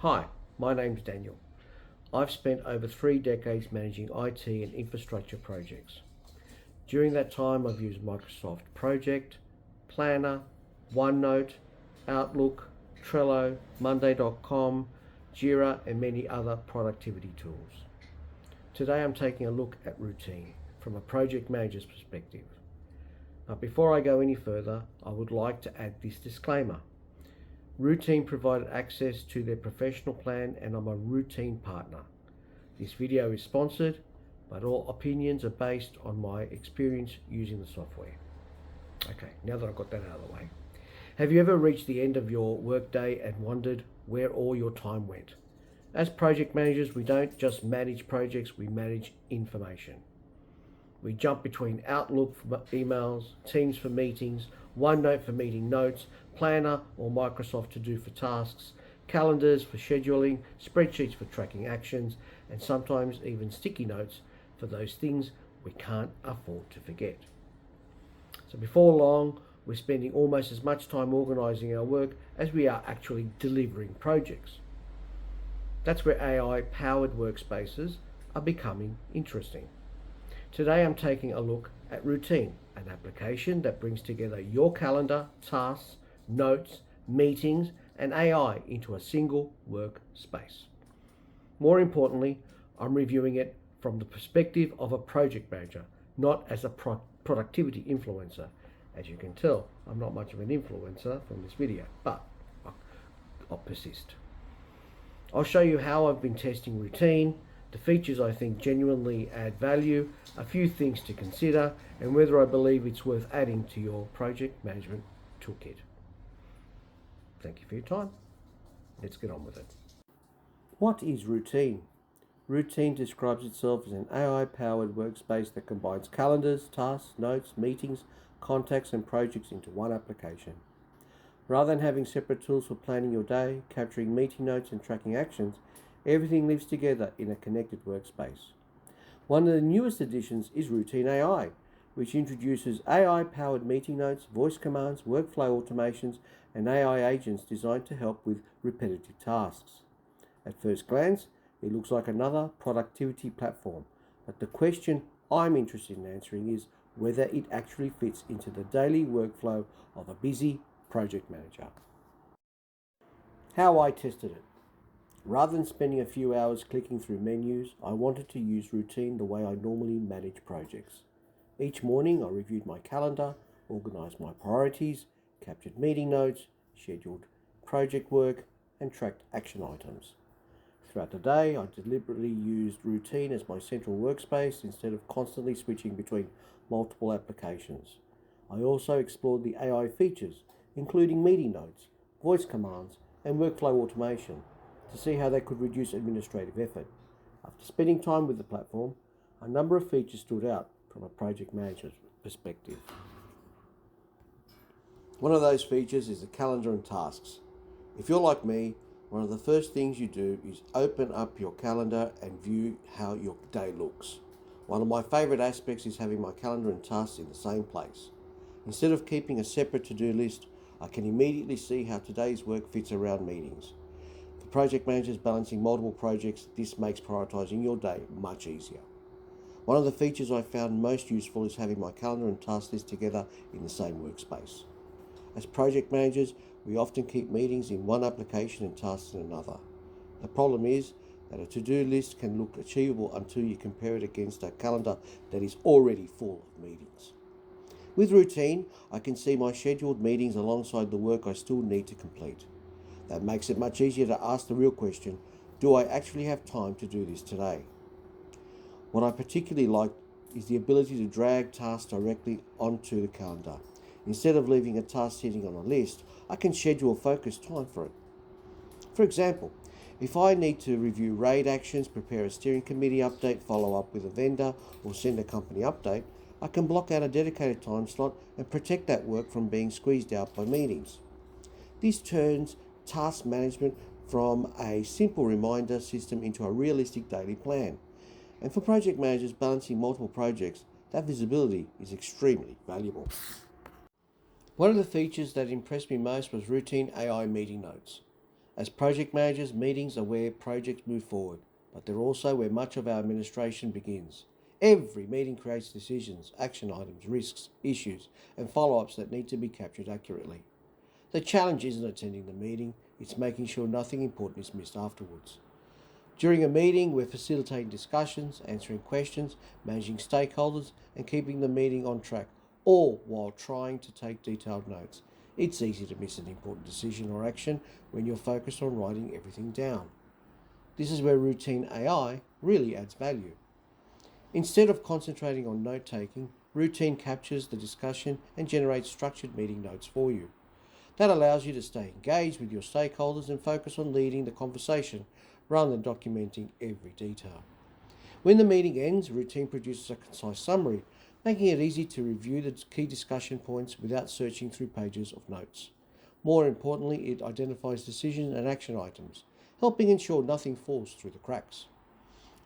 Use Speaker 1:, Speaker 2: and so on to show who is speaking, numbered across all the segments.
Speaker 1: Hi, my name's Daniel. I've spent over 3 decades managing IT and infrastructure projects. During that time, I've used Microsoft Project, Planner, OneNote, Outlook, Trello, Monday.com, Jira, and many other productivity tools. Today, I'm taking a look at routine from a project manager's perspective. Now, before I go any further, I would like to add this disclaimer. Routine provided access to their professional plan, and I'm a routine partner. This video is sponsored, but all opinions are based on my experience using the software. Okay, now that I've got that out of the way. Have you ever reached the end of your workday and wondered where all your time went? As project managers, we don't just manage projects, we manage information. We jump between Outlook for emails, Teams for meetings, OneNote for meeting notes, Planner or Microsoft To Do for tasks, calendars for scheduling, spreadsheets for tracking actions, and sometimes even sticky notes for those things we can't afford to forget. So before long, we're spending almost as much time organising our work as we are actually delivering projects. That's where AI-powered workspaces are becoming interesting. Today I'm taking a look at Routine, an application that brings together your calendar, tasks, notes, meetings, and AI into a single workspace. More importantly, I'm reviewing it from the perspective of a project manager, not as a productivity influencer. As you can tell, I'm not much of an influencer from this video, but I'll persist. I'll show you how I've been testing Routine, the features I think genuinely add value, a few things to consider, and whether I believe it's worth adding to your project management toolkit. Thank you for your time. Let's get on with it. What is Routine? Routine describes itself as an AI-powered workspace that combines calendars, tasks, notes, meetings, contacts, and projects into one application. Rather than having separate tools for planning your day, capturing meeting notes, and tracking actions, everything lives together in a connected workspace. One of the newest additions is Routine AI, which introduces AI-powered meeting notes, voice commands, workflow automations, and AI agents designed to help with repetitive tasks. At first glance, it looks like another productivity platform, but the question I'm interested in answering is whether it actually fits into the daily workflow of a busy project manager. How I tested it. Rather than spending a few hours clicking through menus, I wanted to use Routine the way I normally manage projects. Each morning I reviewed my calendar, organised my priorities, captured meeting notes, scheduled project work, and tracked action items. Throughout the day, I deliberately used Routine as my central workspace instead of constantly switching between multiple applications. I also explored the AI features, including meeting notes, voice commands, and workflow automation, to see how they could reduce administrative effort. After spending time with the platform, a number of features stood out from a project manager's perspective. One of those features is the calendar and tasks. If you're like me, one of the first things you do is open up your calendar and view how your day looks. One of my favourite aspects is having my calendar and tasks in the same place. Instead of keeping a separate to-do list, I can immediately see how today's work fits around meetings. For project managers balancing multiple projects, this makes prioritising your day much easier. One of the features I found most useful is having my calendar and task list together in the same workspace. As project managers, we often keep meetings in one application and tasks in another. The problem is that a to-do list can look achievable until you compare it against a calendar that is already full of meetings. With Routine, I can see my scheduled meetings alongside the work I still need to complete. That makes it much easier to ask the real question, do I actually have time to do this today? What I particularly like is the ability to drag tasks directly onto the calendar. Instead of leaving a task sitting on a list, I can schedule focused time for it. For example, if I need to review RAID actions, prepare a steering committee update, follow up with a vendor, or send a company update, I can block out a dedicated time slot and protect that work from being squeezed out by meetings. This turns task management from a simple reminder system into a realistic daily plan. And for project managers balancing multiple projects, that visibility is extremely valuable. One of the features that impressed me most was Routine AI meeting notes. As project managers, meetings are where projects move forward, but they're also where much of our administration begins. Every meeting creates decisions, action items, risks, issues, and follow-ups that need to be captured accurately. The challenge isn't attending the meeting, it's making sure nothing important is missed afterwards. During a meeting, we're facilitating discussions, answering questions, managing stakeholders, and keeping the meeting on track, all while trying to take detailed notes. It's easy to miss an important decision or action when you're focused on writing everything down. This is where routine AI really adds value. Instead of concentrating on note-taking, routine captures the discussion and generates structured meeting notes for you. That allows you to stay engaged with your stakeholders and focus on leading the conversation rather than documenting every detail. When the meeting ends, routine produces a concise summary, making it easy to review the key discussion points without searching through pages of notes. More importantly, it identifies decisions and action items, helping ensure nothing falls through the cracks.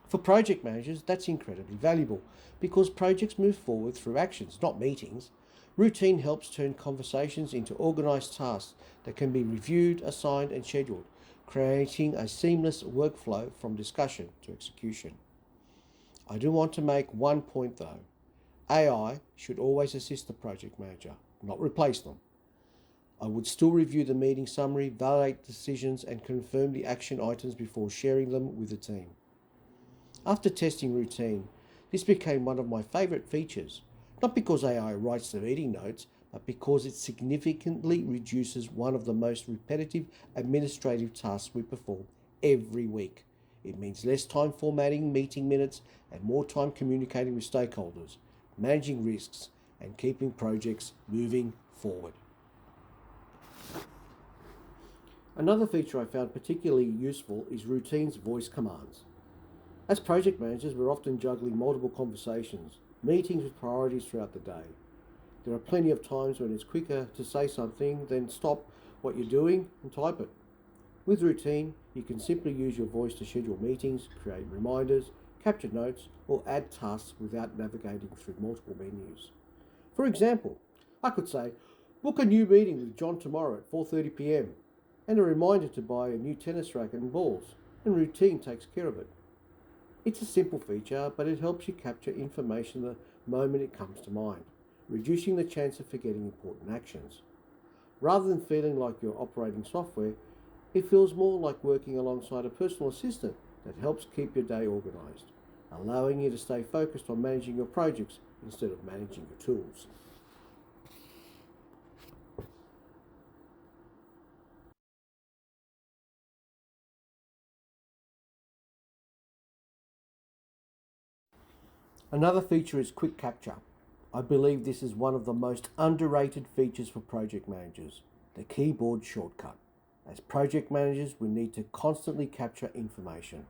Speaker 1: For project managers, that's incredibly valuable because projects move forward through actions, not meetings. Routine helps turn conversations into organised tasks that can be reviewed, assigned, and scheduled, creating a seamless workflow from discussion to execution. I do want to make one point though. AI should always assist the project manager, not replace them. I would still review the meeting summary, validate decisions, and confirm the action items before sharing them with the team. After testing routine, this became one of my favourite features, not because AI writes the meeting notes, but because it significantly reduces one of the most repetitive administrative tasks we perform every week. It means less time formatting meeting minutes and more time communicating with stakeholders, managing risks, and keeping projects moving forward. Another feature I found particularly useful is routine's voice commands. As project managers, we're often juggling multiple conversations, meetings with priorities throughout the day. There are plenty of times when it's quicker to say something than stop what you're doing and type it. With routine, you can simply use your voice to schedule meetings, create reminders, capture notes, or add tasks without navigating through multiple menus. For example, I could say, book a new meeting with John tomorrow at 4:30 p.m. and a reminder to buy a new tennis racket and balls, and routine takes care of it. It's a simple feature, but it helps you capture information the moment it comes to mind, reducing the chance of forgetting important actions. Rather than feeling like you're operating software, it feels more like working alongside a personal assistant that helps keep your day organised, allowing you to stay focused on managing your projects instead of managing your tools. Another feature is quick capture. I believe this is one of the most underrated features for project managers, the keyboard shortcut. As project managers, we need to constantly capture information.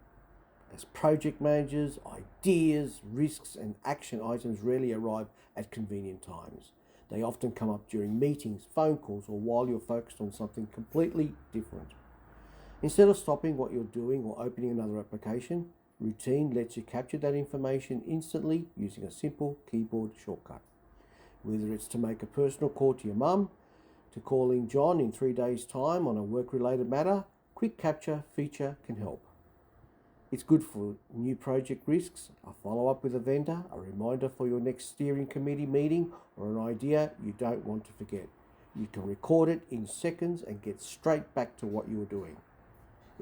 Speaker 1: As project managers, ideas, risks, and action items rarely arrive at convenient times. They often come up during meetings, phone calls, or while you're focused on something completely different. Instead of stopping what you're doing or opening another application, routine lets you capture that information instantly using a simple keyboard shortcut. Whether it's to make a personal call to your mum, to calling John in 3 days' time on a work-related matter, quick capture feature can help. It's good for new project risks, a follow-up with a vendor, a reminder for your next steering committee meeting, or an idea you don't want to forget. You can record it in seconds and get straight back to what you were doing.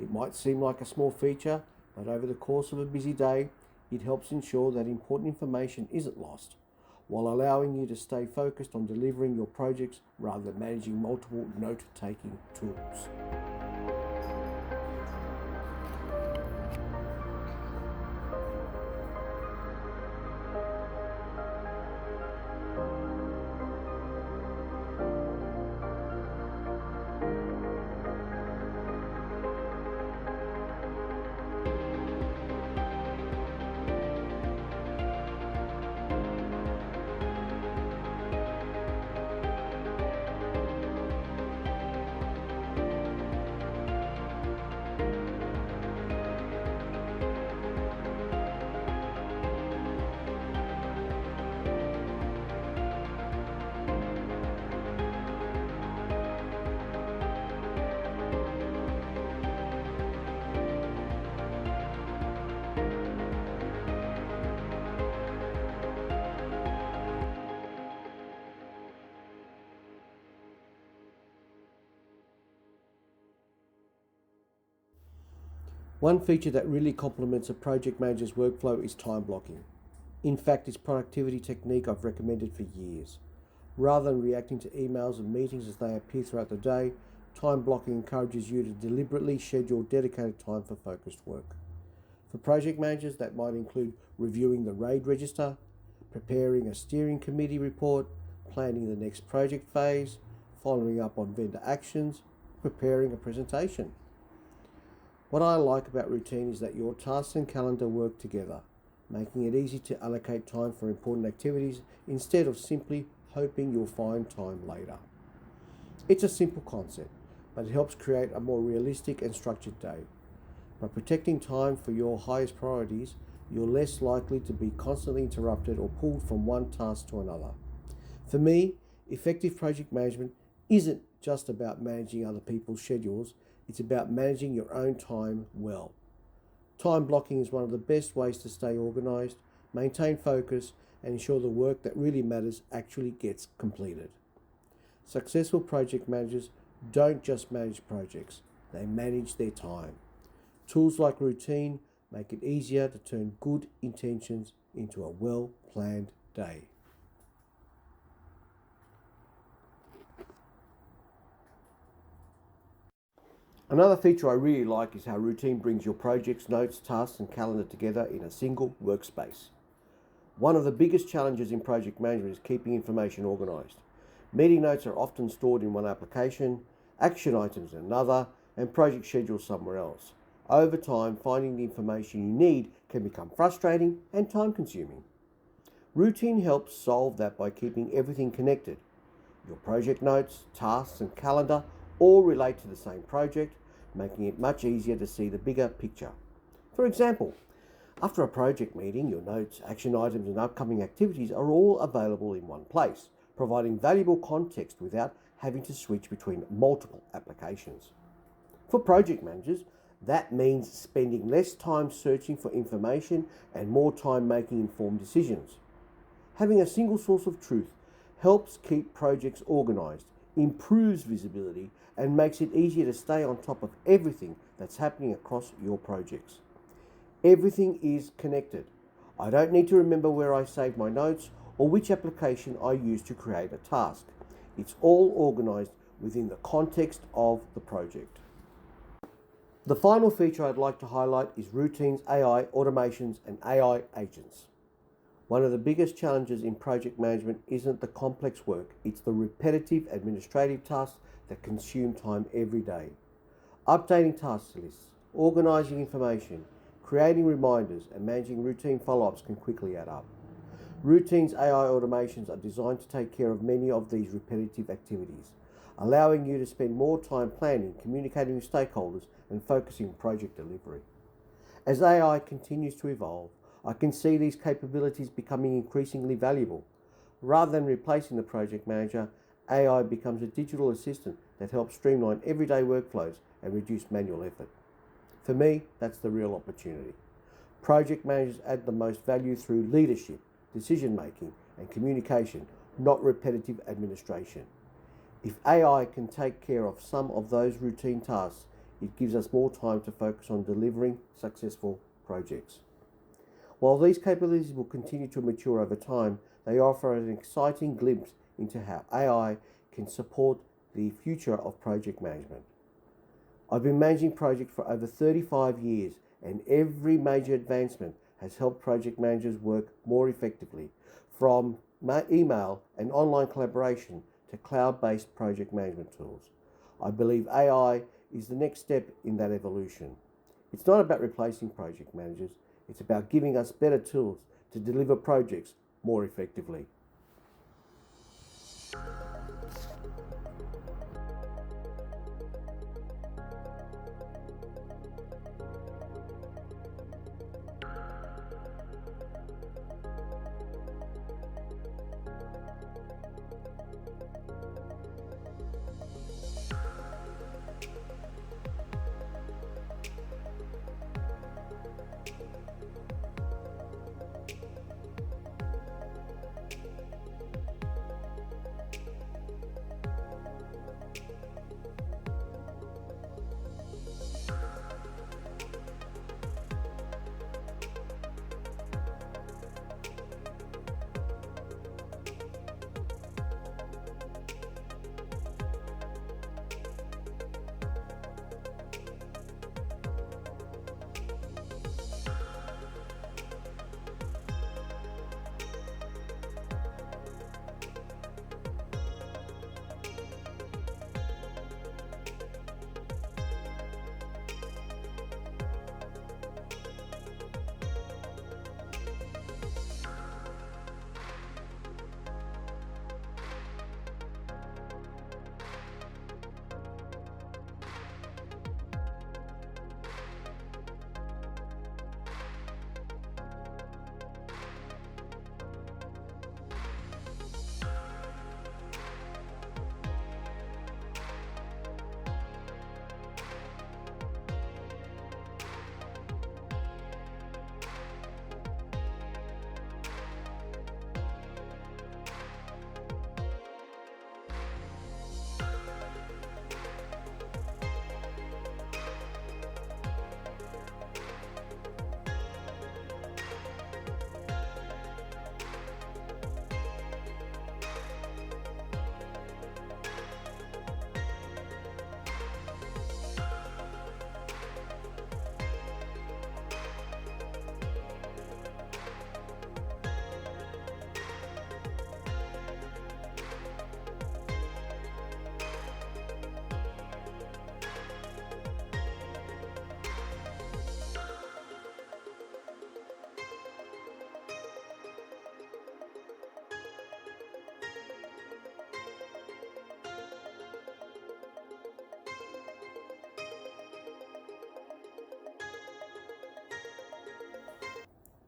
Speaker 1: It might seem like a small feature, but over the course of a busy day, it helps ensure that important information isn't lost, while allowing you to stay focused on delivering your projects rather than managing multiple note-taking tools. One feature that really complements a project manager's workflow is time blocking. In fact, it's a productivity technique I've recommended for years. Rather than reacting to emails and meetings as they appear throughout the day, time blocking encourages you to deliberately schedule dedicated time for focused work. For project managers, that might include reviewing the RAID register, preparing a steering committee report, planning the next project phase, following up on vendor actions, preparing a presentation. What I like about routine is that your tasks and calendar work together, making it easy to allocate time for important activities instead of simply hoping you'll find time later. It's a simple concept, but it helps create a more realistic and structured day. By protecting time for your highest priorities, you're less likely to be constantly interrupted or pulled from one task to another. For me, effective project management isn't just about managing other people's schedules, it's about managing your own time well. Time blocking is one of the best ways to stay organized, maintain focus, and ensure the work that really matters actually gets completed. Successful project managers don't just manage projects, they manage their time. Tools like routine make it easier to turn good intentions into a well-planned day. Another feature I really like is how routine brings your projects, notes, tasks, and calendar together in a single workspace. One of the biggest challenges in project management is keeping information organized. Meeting notes are often stored in one application, action items in another, and project schedules somewhere else. Over time, finding the information you need can become frustrating and time-consuming. Routine helps solve that by keeping everything connected. Your project notes, tasks, and calendar all relate to the same project, making it much easier to see the bigger picture. For example, after a project meeting, your notes, action items, and upcoming activities are all available in one place, providing valuable context without having to switch between multiple applications. For project managers, that means spending less time searching for information and more time making informed decisions. Having a single source of truth helps keep projects organized, improves visibility, and makes it easier to stay on top of everything that's happening across your projects. Everything is connected. I don't need to remember where I saved my notes or which application I used to create a task. It's all organized within the context of the project. The final feature I'd like to highlight is routines, AI, automations, and AI agents. One of the biggest challenges in project management isn't the complex work, it's the repetitive administrative tasks that consume time every day. Updating task lists, organizing information, creating reminders, and managing routine follow-ups can quickly add up. Routines, AI automations are designed to take care of many of these repetitive activities, allowing you to spend more time planning, communicating with stakeholders, and focusing on project delivery. As AI continues to evolve, I can see these capabilities becoming increasingly valuable. Rather than replacing the project manager, AI becomes a digital assistant that helps streamline everyday workflows and reduce manual effort. For me, that's the real opportunity. Project managers add the most value through leadership, decision making, and communication, not repetitive administration. If AI can take care of some of those routine tasks, it gives us more time to focus on delivering successful projects. While these capabilities will continue to mature over time, they offer an exciting glimpse into how AI can support the future of project management. I've been managing projects for over 35 years, and every major advancement has helped project managers work more effectively, from email and online collaboration to cloud-based project management tools. I believe AI is the next step in that evolution. It's not about replacing project managers, it's about giving us better tools to deliver projects more effectively.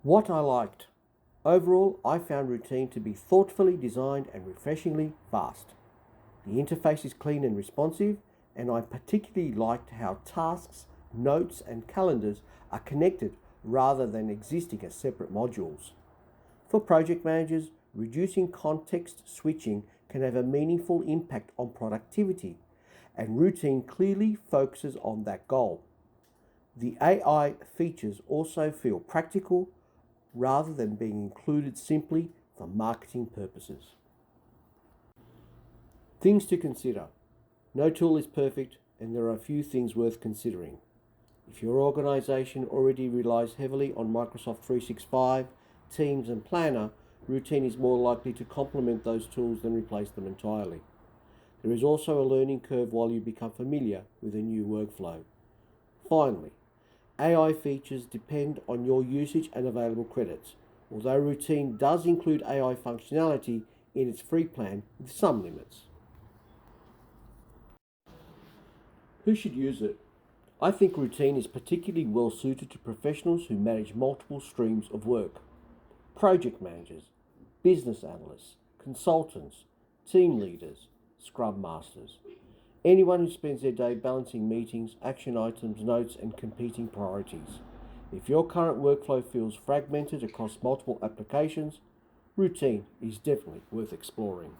Speaker 1: What I liked. Overall, I found Routine to be thoughtfully designed and refreshingly fast. The interface is clean and responsive, and I particularly liked how tasks, notes, and calendars are connected rather than existing as separate modules. For project managers, reducing context switching can have a meaningful impact on productivity, and Routine clearly focuses on that goal. The AI features also feel practical rather than being included simply for marketing purposes. Things to consider. No tool is perfect, and there are a few things worth considering. If your organization already relies heavily on Microsoft 365, Teams, and Planner, Routine is more likely to complement those tools than replace them entirely. There is also a learning curve while you become familiar with a new workflow. Finally, AI features depend on your usage and available credits, although Routine does include AI functionality in its free plan with some limits. Who should use it? I think Routine is particularly well suited to professionals who manage multiple streams of work. Project managers, business analysts, consultants, team leaders, scrum masters. Anyone who spends their day balancing meetings, action items, notes, and competing priorities. If your current workflow feels fragmented across multiple applications, Routine is definitely worth exploring.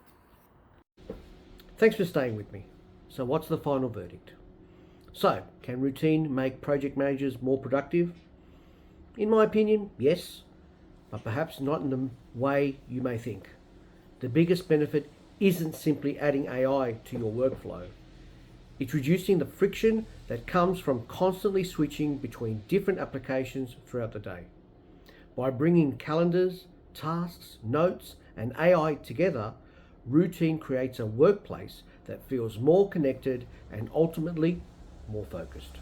Speaker 1: Thanks for staying with me. So what's the final verdict? So, can Routine make project managers more productive? In my opinion, yes, but perhaps not in the way you may think. The biggest benefit isn't simply adding AI to your workflow. It's reducing the friction that comes from constantly switching between different applications throughout the day. By bringing calendars, tasks, notes, and AI together, Routine creates a workplace that feels more connected and ultimately more focused.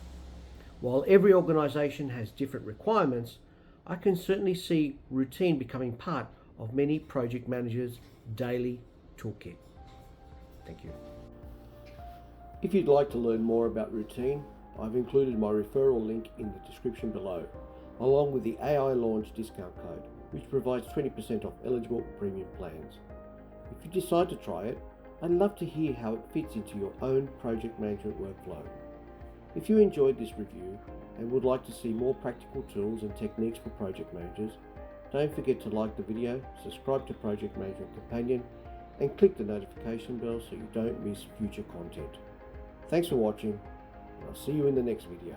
Speaker 1: While every organization has different requirements, I can certainly see Routine becoming part of many project managers' daily toolkit. Thank you. If you'd like to learn more about Routine, I've included my referral link in the description below, along with the AI launch discount code, which provides 20% off eligible premium plans. If you decide to try it, I'd love to hear how it fits into your own project management workflow. If you enjoyed this review and would like to see more practical tools and techniques for project managers, don't forget to like the video, subscribe to Project Management Companion, and click the notification bell so you don't miss future content. Thanks for watching, and I'll see you in the next video.